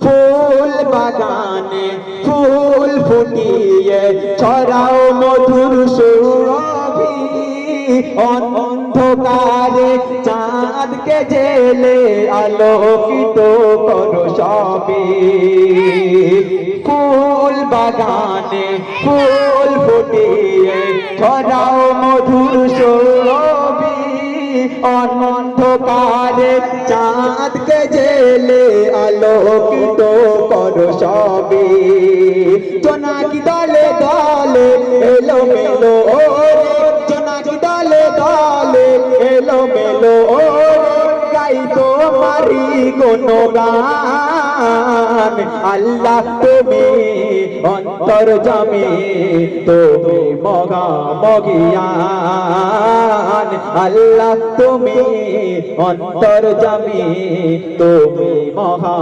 ফুল বাগানে ফুল ফুটিয়ে ছড়াও মধুর সুরভি, অন্ধকারে চাঁদকে জেলে আলোকিত করো সবে। ফুল বাগানে ফুল ফুটিয়ে ছড়াও মধুর সুরভি, অন্ধকারে চাঁদকে জেলে আলোকিত করো সবে। জোনাকি দলে দলে এলো মেলো জোনাকি দলে দলে এলো মেলো গাই তোমারি গুণগান। আল্লাহ তুমি অন্তর্যামী, তুমি মহামহিয়ান। আল্লাহ তুমি অন্তর্যামী, তুমি মহা